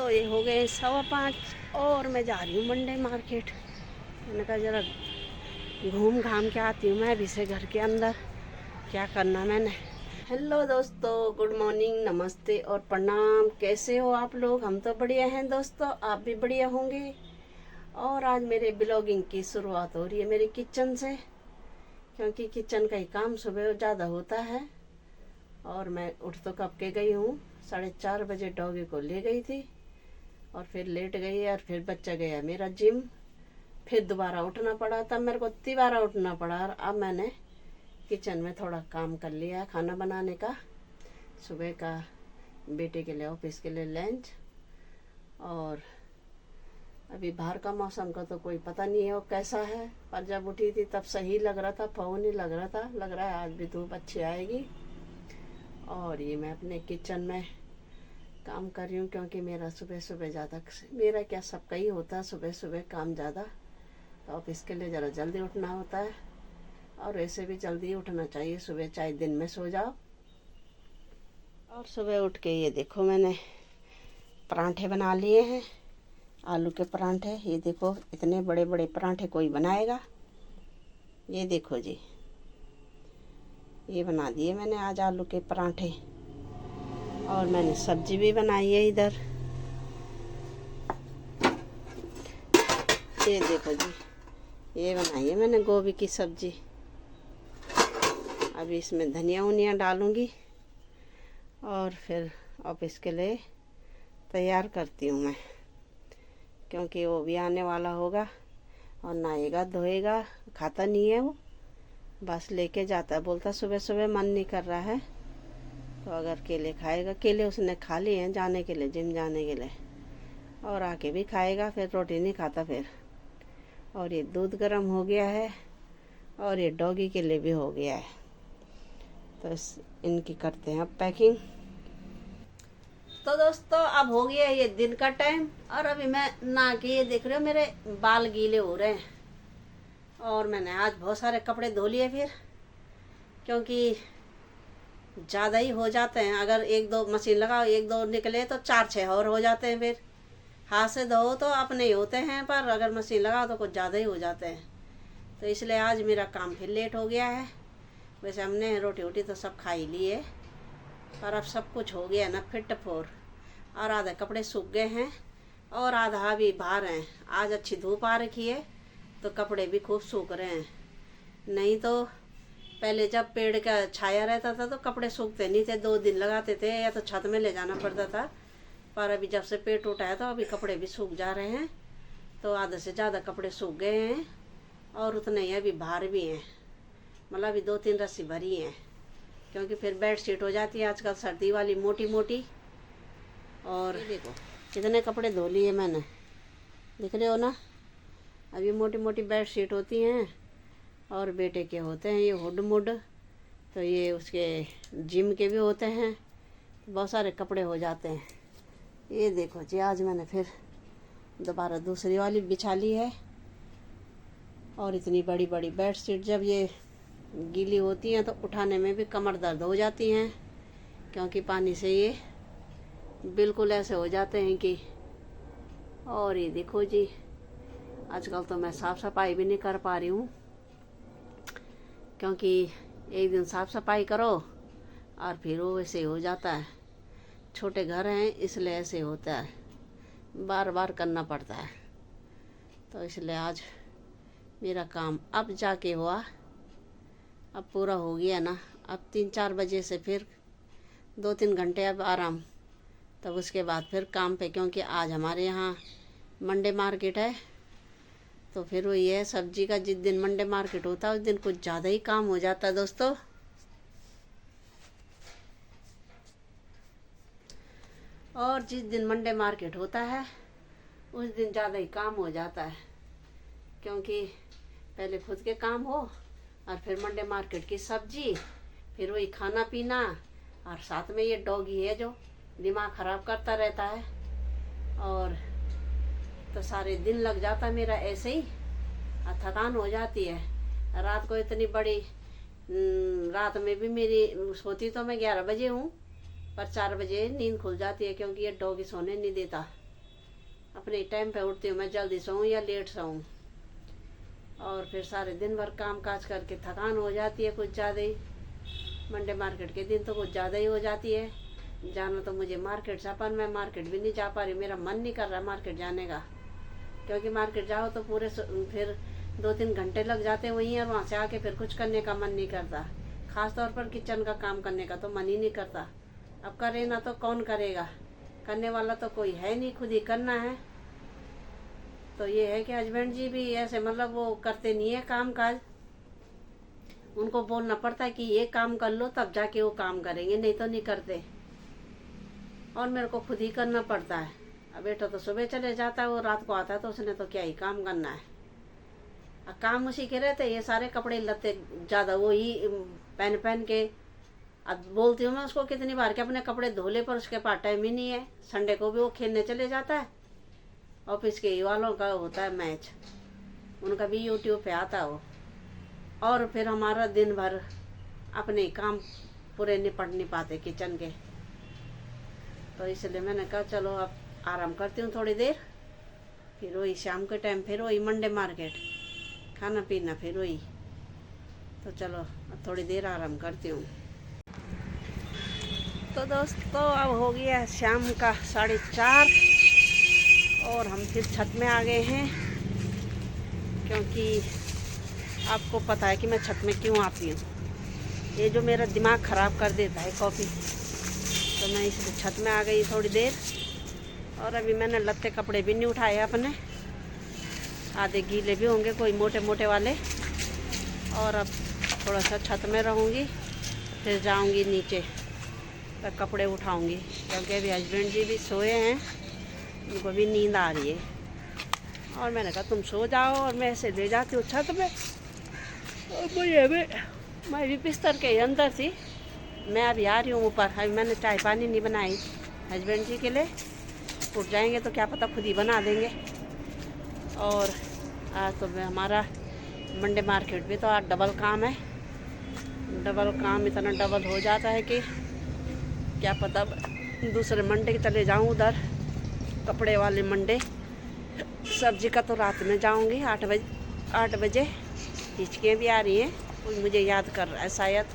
दोस्तों, ये हो गए 5:15 और मैं जा रही हूँ मंडे मार्केट। मैंने कहा ज़रा घूम घाम के आती हूँ मैं अभी से घर के अंदर, क्या करना मैंने। हेलो दोस्तों, गुड मॉर्निंग, नमस्ते और प्रणाम। कैसे हो आप लोग? हम तो बढ़िया हैं दोस्तों, आप भी बढ़िया होंगे। और आज मेरे ब्लॉगिंग की शुरुआत हो रही है मेरे किचन से, क्योंकि किचन का ही काम सुबह ज़्यादा होता है। और मैं उठ तो कब के गई हूँ, 4:30 बजे डॉगी को ले गई थी और फिर लेट गई। और फिर बच्चा गया मेरा जिम, फिर दोबारा उठना पड़ा, तब मेरे को तिबारा उठना पड़ा। और अब मैंने किचन में थोड़ा काम कर लिया खाना बनाने का, सुबह का बेटे के लिए ऑफिस के लिए लंच। और अभी बाहर का मौसम का तो कोई पता नहीं है वो कैसा है, पर जब उठी थी तब सही लग रहा था, पवन ही लग रहा था। लग रहा है आज भी धूप अच्छी आएगी। और ये मैं अपने किचन में काम कर रही हूँ, क्योंकि मेरा सुबह सुबह ज़्यादा, मेरा क्या सबका ही होता है सुबह सुबह काम ज़्यादा। तो ऑफिस के लिए ज़रा जल्दी उठना होता है, और वैसे भी जल्दी उठना चाहिए सुबह, चाहे दिन में सो जाओ। और सुबह उठ के ये देखो मैंने परांठे बना लिए हैं, आलू के परांठे। ये देखो इतने बड़े बड़े परांठे कोई बनाएगा। ये देखो जी, ये बना दिए मैंने आज आलू के परांठे। और मैंने सब्जी भी बनाई है इधर, ये देखो जी, ये बनाई है मैंने गोभी की सब्जी। अभी इसमें धनिया उनिया डालूंगी और फिर ऑफिस के लिए तैयार करती हूँ मैं, क्योंकि वो भी आने वाला होगा और नहाएगा धोएगा। खाता नहीं है वो, बस लेके जाता है, बोलता सुबह सुबह मन नहीं कर रहा है, तो अगर केले खाएगा। केले उसने खा लिए हैं जाने के लिए, जिम जाने के लिए, और आके भी खाएगा, फिर रोटी नहीं खाता फिर। और ये दूध गर्म हो गया है और ये डॉगी के लिए भी हो गया है। तो इनकी करते हैं अब पैकिंग। तो दोस्तों, अब हो गया ये दिन का टाइम, और अभी मैं नहा के, ये देख रहे हो मेरे बाल गीले हो रहे हैं। और मैंने आज बहुत सारे कपड़े धो लिए फिर, क्योंकि ज़्यादा ही हो जाते हैं। अगर एक दो मशीन लगाओ, एक दो निकले तो 4-6 और हो जाते हैं। फिर हाथ से धो तो अपने ही होते हैं, पर अगर मशीन लगाओ तो कुछ ज़्यादा ही हो जाते हैं। तो इसलिए आज मेरा काम फिर लेट हो गया है। वैसे हमने रोटी वोटी तो सब खा ही ली है, पर अब सब कुछ हो गया ना फिट फोर। और आधे कपड़े सूख गए हैं और आधा भी बाहर हैं। आज अच्छी धूप आ रखी है तो कपड़े भी खूब सूख रहे हैं। नहीं तो पहले जब पेड़ का छाया रहता था तो कपड़े सूखते नहीं थे, 2 दिन लगाते थे, या तो छत में ले जाना पड़ता था। पर अभी जब से पेड़ टूटा है तो अभी कपड़े भी सूख जा रहे हैं। तो आधे से ज़्यादा कपड़े सूख गए हैं, और उतने ही अभी बाहर भी हैं। मतलब अभी 2-3 रस्सी भरी हैं, क्योंकि फिर बेड शीट हो जाती है आजकल सर्दी वाली, मोटी मोटी। और देखो कितने कपड़े धो लिए मैंने, दिख रहे हो ना। अभी मोटी मोटी बेड शीट होती हैं, और बेटे के होते हैं ये हुड मुड, तो ये उसके जिम के भी होते हैं। बहुत सारे कपड़े हो जाते हैं। ये देखो जी, आज मैंने फिर दोबारा दूसरी वाली बिछा ली है। और इतनी बड़ी बड़ी बेड शीट जब ये गीली होती हैं तो उठाने में भी कमर दर्द हो जाती हैं, क्योंकि पानी से ये बिल्कुल ऐसे हो जाते हैं कि। और ये देखो जी, आजकल तो मैं साफ़ सफाई भी नहीं कर पा रही हूँ, क्योंकि एक दिन साफ़ सफाई करो और फिर वो वैसे हो जाता है। छोटे घर हैं इसलिए ऐसे होता है, बार बार करना पड़ता है। तो इसलिए आज मेरा काम अब जाके हुआ, अब पूरा हो गया ना। अब 3-4 बजे से फिर 2-3 घंटे अब आराम, तब उसके बाद फिर काम पे, क्योंकि आज हमारे यहाँ मंडे मार्केट है। तो फिर वही है, सब्जी का जिस दिन मंडे मार्केट होता है उस दिन कुछ ज़्यादा ही काम हो जाता है दोस्तों। और जिस दिन मंडे मार्केट होता है उस दिन ज़्यादा ही काम हो जाता है, क्योंकि पहले खुद के काम हो और फिर मंडे मार्केट की सब्जी, फिर वही खाना पीना, और साथ में ये डॉगी है जो दिमाग ख़राब करता रहता है। और तो सारे दिन लग जाता मेरा ऐसे ही, और थकान हो जाती है। रात को इतनी बड़ी रात में भी मेरी सोती तो मैं 11 बजे हूँ, पर 4 बजे नींद खुल जाती है, क्योंकि ये डॉगी सोने नहीं देता। अपने टाइम पे उठती हूँ मैं, जल्दी सोऊं या लेट सोऊं। और फिर सारे दिन भर काम काज करके थकान हो जाती है कुछ ज़्यादा ही। मंडे मार्केट के दिन तो कुछ ज़्यादा ही हो जाती है। जाना तो मुझे मार्केट था, पर मैं मार्केट भी नहीं जा पा रही, मेरा मन नहीं कर रहा मार्केट जाने का। क्योंकि मार्केट जाओ तो पूरे फिर 2-3 घंटे लग जाते वहीं, और वहाँ से आके फिर कुछ करने का मन नहीं करता। ख़ास तौर पर किचन का काम करने का तो मन ही नहीं करता। अब करे ना तो कौन करेगा, करने वाला तो कोई है नहीं, खुद ही करना है। तो ये है कि हस्बैंड जी भी ऐसे मतलब वो करते नहीं है काम काज, उनको बोलना पड़ता है कि ये काम कर लो तब जाके वो काम करेंगे, नहीं तो नहीं करते। और मेरे को खुद ही करना पड़ता है। अब बेटा तो सुबह चले जाता है, वो रात को आता है, तो उसने तो क्या ही काम करना है। अब काम उसी के रहते, ये सारे कपड़े लत्ते ज़्यादा वो ही पहन पहन के। अब बोलती हूँ मैं उसको कितनी बार कि अपने कपड़े धो ले, पर उसके पास टाइम ही नहीं है। संडे को भी वो खेलने चले जाता है, ऑफिस के वालों का होता है मैच, उनका भी यूट्यूब पे आता है वो। और फिर हमारा दिन भर अपने काम पूरे निपट नहीं पाते किचन के। तो इसलिए मैंने कहा चलो अब आराम करती हूँ थोड़ी देर, फिर वही शाम के टाइम फिर वही मंडे मार्केट, खाना पीना फिर वही। तो चलो अब थोड़ी देर आराम करती हूँ। तो दोस्तों अब हो गया शाम का 4:30 और हम फिर छत में आ गए हैं, क्योंकि आपको पता है कि मैं छत में क्यों आती हूँ। ये जो मेरा दिमाग ख़राब कर देता है कॉफ़ी, तो मैं इसलिए छत में आ गई थोड़ी देर। और अभी मैंने लत्ते कपड़े भी नहीं उठाए अपने, आधे गीले भी होंगे कोई मोटे मोटे वाले। और अब थोड़ा सा छत में रहूँगी, फिर जाऊँगी नीचे तब कपड़े उठाऊँगी, क्योंकि अभी हस्बैंड जी भी सोए हैं, उनको भी नींद आ रही है। और मैंने कहा तुम सो जाओ और मैं ऐसे ले जाती हूँ छत में। और मैं भी बिस्तर के अंदर थी, मैं अभी आ रही हूँ ऊपर। अभी मैंने चाय पानी नहीं बनाई हस्बैंड जी के लिए, उठ जाएंगे तो क्या पता खुद ही बना देंगे। और आज तो हमारा मंडे मार्केट भी तो आज डबल काम है, डबल काम इतना डबल हो जाता है कि क्या पता दूसरे मंडे के चले जाऊँ उधर, कपड़े वाले मंडे। सब्जी का तो रात में जाऊँगी 8 बजे। हिचकियाँ भी आ रही हैं, कोई मुझे याद कर रहा है शायद।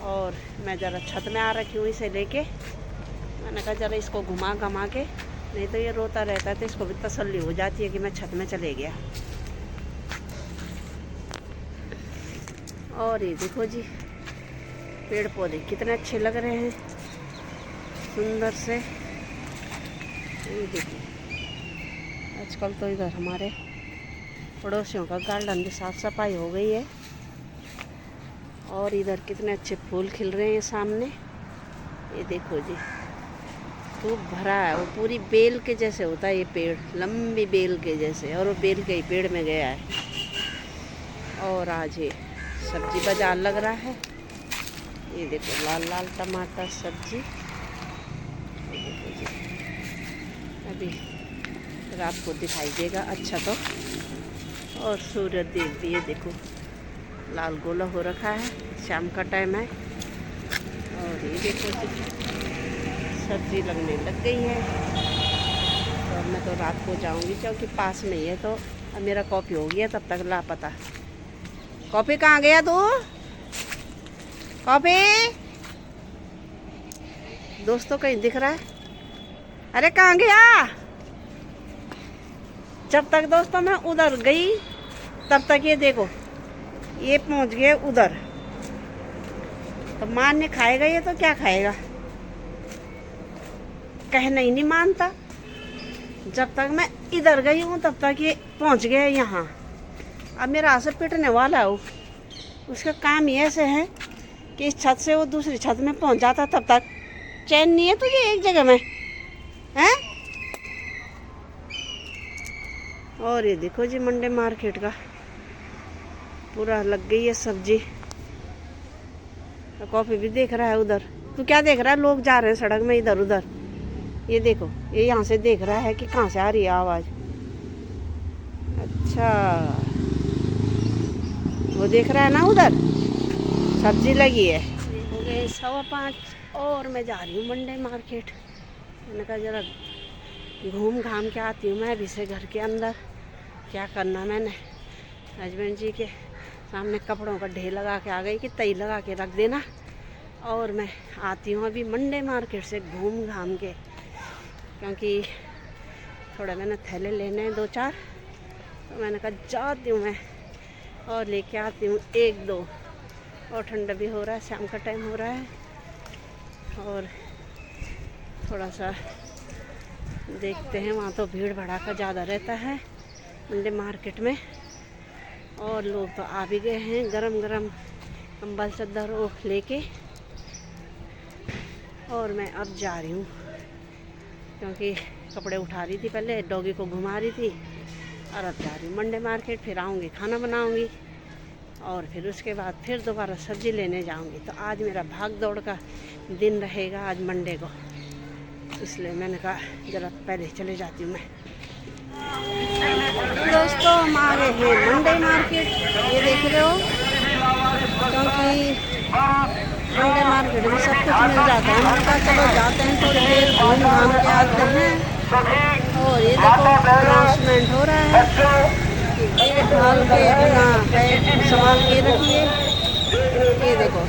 और मैं ज़रा छत में आ रखी हूँ इसे लेके। मैंने कहा ज़रा इसको घुमा घमा के, नहीं तो ये रोता रहता है, तो इसको भी तसल्ली हो जाती है कि मैं छत में चले गया। और ये देखो जी पेड़ पौधे कितने अच्छे लग रहे हैं, सुंदर से। ये देखिए आजकल तो इधर हमारे पड़ोसियों का गार्डन भी साफ सफाई हो गई है। और इधर कितने अच्छे फूल खिल रहे हैं सामने, ये देखो जी खूब भरा है। वो पूरी बेल के जैसे होता है ये पेड़, लंबी बेल के जैसे, और वो बेल के ही पेड़ में गया है। और आज ये सब्जी बाजार लग रहा है, ये देखो लाल लाल टमाटर सब्जी। ये देखो जी अभी रात को दिखाई देगा अच्छा तो। और सूर्य देव भी ये देखो लाल गोला हो रखा है, शाम का टाइम है। और ये देखो सब्जी लगने लग गई है। और मैं तो रात को जाऊंगी क्योंकि पास में ही है। तो अब मेरा कॉफ़ी हो गया तब तक लापता। कॉफ़ी कहाँ गया तू? कॉफ़ी दोस्तों कहीं दिख रहा है? अरे कहाँ गया? जब तक दोस्तों मैं उधर गई तब तक ये देखो ये पहुंच गए उधर। तो मान नहीं खाएगा ये तो क्या खाएगा, कहना ही नहीं मानता। जब तक मैं इधर गई हूँ तब तक ये पहुंच गया यहाँ। अब मेरा हाथ से पिटने वाला है। उसका काम ही ऐसे है कि इस छत से वो दूसरी छत में पहुंच जाता, तब तक चैन नहीं है तुझे एक जगह में, हैं? और ये देखो जी मंडे मार्केट का पूरा लग गई है सब्जी। कॉफ़ी भी देख रहा है उधर। तू क्या देख रहा है? लोग जा रहे हैं सड़क में इधर उधर। ये देखो ये यहाँ से देख रहा है कि कहाँ से आ रही है आवाज़। अच्छा वो देख रहा है ना उधर सब्जी लगी है। हो गए 5:15 और मैं जा रही हूँ मंडे मार्केट। मैंने कहा ज़रा घूम घाम के आती हूँ मैं अभी से घर के अंदर। क्या करना मैंने हस्बैंड जी के सामने कपड़ों का ढेर लगा के आ गई कि तई लगा के रख देना। और मैं आती हूँ अभी मंडे मार्केट से घूम घाम के, क्योंकि थोड़ा मैंने थैले लेने हैं 2-4, तो मैंने कहा जाती हूँ मैं और लेके आती हूँ 1-2। और ठंडा भी हो रहा है, शाम का टाइम हो रहा है और थोड़ा सा देखते हैं। वहाँ तो भीड़ भड़ाका ज़्यादा रहता है मंडे मार्केट में, और लोग तो आ भी गए हैं गरम गरम कंबल चद्दर ओढ़ लेके। और मैं अब जा रही हूँ, क्योंकि कपड़े उठा रही थी, पहले डॉगी को घुमा रही थी, और अब जा रही हूँ मंडे मार्केट। फिर आऊँगी, खाना बनाऊँगी और फिर उसके बाद फिर दोबारा सब्ज़ी लेने जाऊँगी। तो आज मेरा भाग दौड़ का दिन रहेगा आज मंडे को, इसलिए मैंने कहा ज़रा पहले चले जाती हूँ मैं। दोस्तों हम आ गए हैं मंडे मार्केट, ये देख रहे हो, क्योंकि मंडे मार्केट में सब कुछ मिल जाता है। मैंने कहा चलो जाते हैं, थोड़ी देर घूम घाम के आते हैं। और ये देखो अनाउंसमेंट हो रहा है कि गेट खोल के अपना बैग संभाल के रखिए। ये देखो,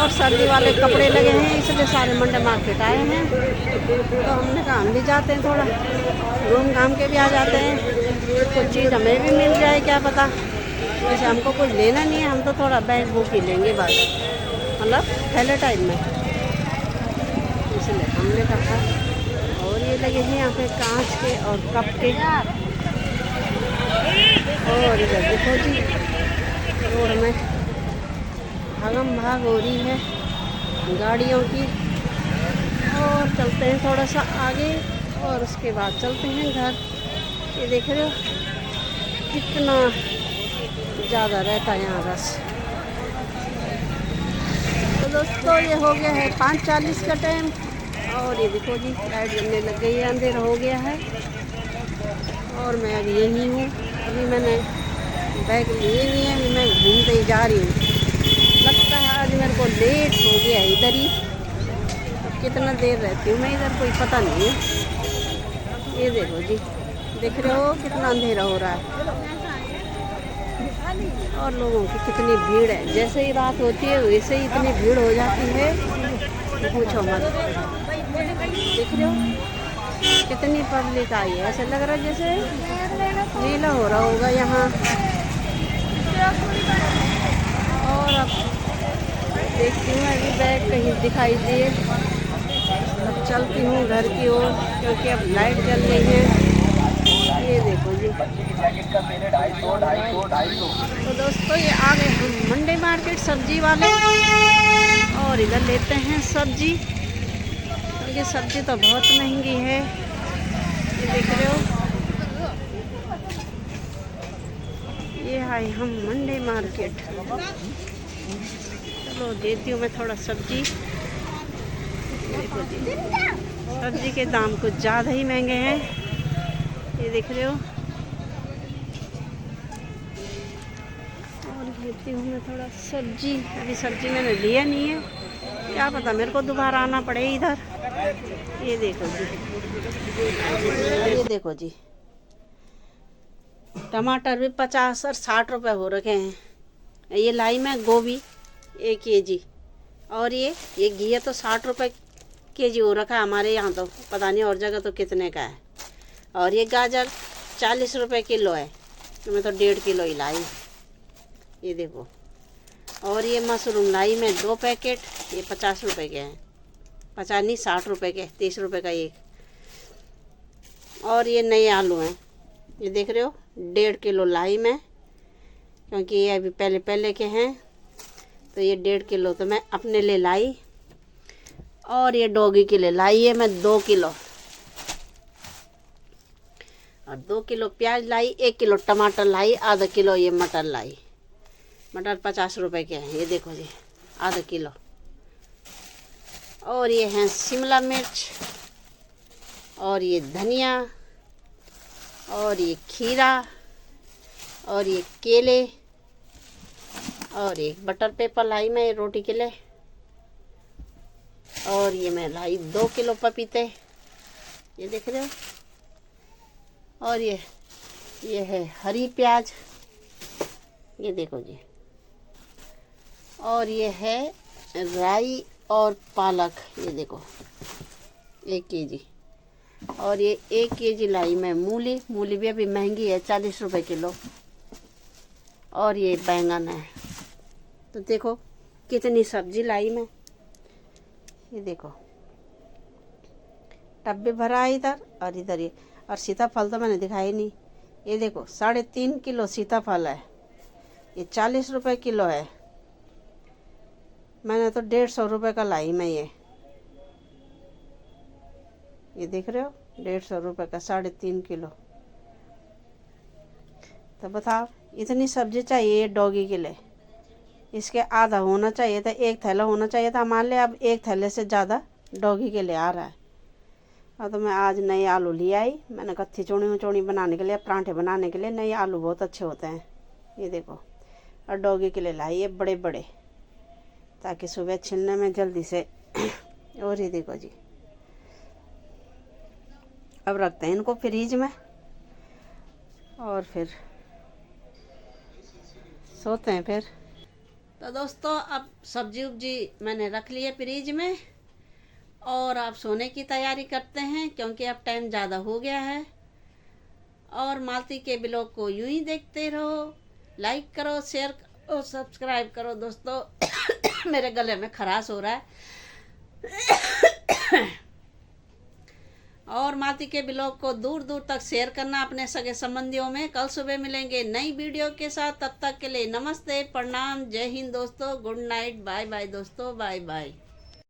और सर्दी वाले कपड़े लगे हैं, इसलिए सारे मंडे मार्केट आए हैं। तो हमने कहा हम भी जाते हैं, थोड़ा घूम घाम के भी आ जाते हैं, कुछ चीज़ हमें भी मिल जाए, क्या पता। वैसे हमको कुछ लेना नहीं है, हम तो थोड़ा बैग बुक ही लेंगे बस, मतलब थैले टाइप में, इसलिए हमने कहा। और ये लगे हैं यहाँ पे कांच के और कप के। और इधर देखो जी, रोड में भागम भाग हो रही है गाड़ियों की। और चलते हैं थोड़ा सा आगे और उसके बाद चलते हैं घर। ये देख रहे हो कितना ज़्यादा रहता है यहाँ रश। तो दोस्तों ये हो गया है 5:40 का टाइम, और ये देखो जी लाइट जलने लग गई है, अंधेरा हो गया है। और मैं अभी यही हूँ, अभी मैंने बैग लिए नहीं है, अभी मैं घूमते ही जा रही हूँ। लगता है आज मेरे को लेट हो गया इधर ही। अब कितना देर रहती हूँ मैं इधर, कोई पता नहीं है। ये देखो जी, देख रहे हो कितना अंधेरा हो रहा है, और लोगों की कितनी भीड़ है। जैसे ही रात होती है वैसे ही इतनी भीड़ हो जाती है, पूछो मत। देख रहे हो कितनी पब्लिक आई है, ऐसे लग रहा है जैसे मेला हो रहा होगा यहाँ। और अब देखती हूँ अभी बैग कहीं दिखाई दिए, अब चलती हूँ घर की ओर, क्योंकि अब लाइट जल गई है। ये देखो जी, तो दोस्तों ये आ गए हम मंडे मार्केट सब्जी वाले, और इधर लेते हैं सब्जी, क्योंकि सब्जी तो बहुत महंगी है। ये देख रहे हो, ये आए हम मंडे मार्केट। चलो देती हूँ मैं थोड़ा सब्जी। देखो जी, सब्जी के दाम कुछ ज़्यादा ही महंगे हैं, ये देख रहे हो। और लेती हूँ मैं थोड़ा सब्जी। अभी सब्जी मैंने लिया नहीं है, क्या पता मेरे को दोबारा आना पड़े इधर। ये देखो जी, ये देखो जी, टमाटर भी 50 और 60 रुपए हो रखे हैं। ये लाई में गोभी 1 kg, और ये घिया तो 60 रुपए kg हो रखा है हमारे यहाँ, तो पता नहीं और जगह तो कितने का है। और ये गाजर 40 रुपए किलो है, तो मैं तो 1.5 किलो ही लाई। ये देखो, और ये मशरूम लाई में 2 पैकेट, ये 50 रुपए के हैं, 50 नहीं 60 रुपए के, 30 रुपए का एक। और ये नए आलू हैं, ये देख रहे हो 1.5 किलो लाई में, क्योंकि ये अभी पहले के हैं, तो ये 1.5 किलो तो मैं अपने लिए लाई। और ये डॉगी के लिए लाई है मैं 2 किलो, और 2 किलो प्याज लाई, 1 किलो टमाटर लाई, आधा किलो ये मटर लाई। मटर 50 रुपए के हैं, ये देखो जी आधा किलो। और ये हैं शिमला मिर्च, और ये धनिया, और ये खीरा, और ये केले, और एक बटर पेपर लाई मैं रोटी के लिए। और ये मैं लाई 2 किलो पपीते, ये देख रहे हो। और ये है हरी प्याज, ये देखो जी। और ये है राई और पालक, ये देखो 1 केजी। और ये 1 केजी लाई मैं मूली, मूली भी अभी महंगी है, 40 रुपए किलो। और ये बैंगन है। तो देखो कितनी सब्जी लाई मैं, ये देखो टब भरा है इधर, और इधर ये। और सीताफल तो मैंने दिखाई नहीं, ये देखो 3.5 किलो सीताफल है, ये 40 रुपए किलो है। मैंने तो 150 रुपए का लाई मैं ये देख रहे हो, 150 रुपए का 3.5 किलो। तो बताओ इतनी सब्जी चाहिए डॉगी के लिए, इसके आधा होना चाहिए था, 1 थैला होना चाहिए था। मान ले अब 1 थैले से ज़्यादा डॉगी के लिए आ रहा है। और तो मैं आज नए आलू ले आई, मैंने कत्थी चौड़ी बनाने के लिए, पराठे बनाने के लिए नए आलू बहुत अच्छे होते हैं, ये देखो। और डॉगी के लिए लाई है बड़े बड़े, ताकि सुबह छिलने में जल्दी से। और ये देखो जी, अब रखते हैं इनको फ्रीज में और फिर सोते हैं फिर। तो दोस्तों अब सब्जी उब्जी मैंने रख ली है फ्रीज में, और आप सोने की तैयारी करते हैं क्योंकि अब टाइम ज़्यादा हो गया है। और मालती के ब्लॉग को यूं ही देखते रहो, लाइक करो, शेयर करो, सब्सक्राइब करो दोस्तों। मेरे गले में खराश हो रहा है। और मालती के ब्लॉग को दूर दूर तक शेयर करना अपने सगे संबंधियों में। कल सुबह मिलेंगे नई वीडियो के साथ, तब तक के लिए नमस्ते, प्रणाम, जय हिंद दोस्तों, गुड नाइट, बाय बाय दोस्तों, बाय बाय।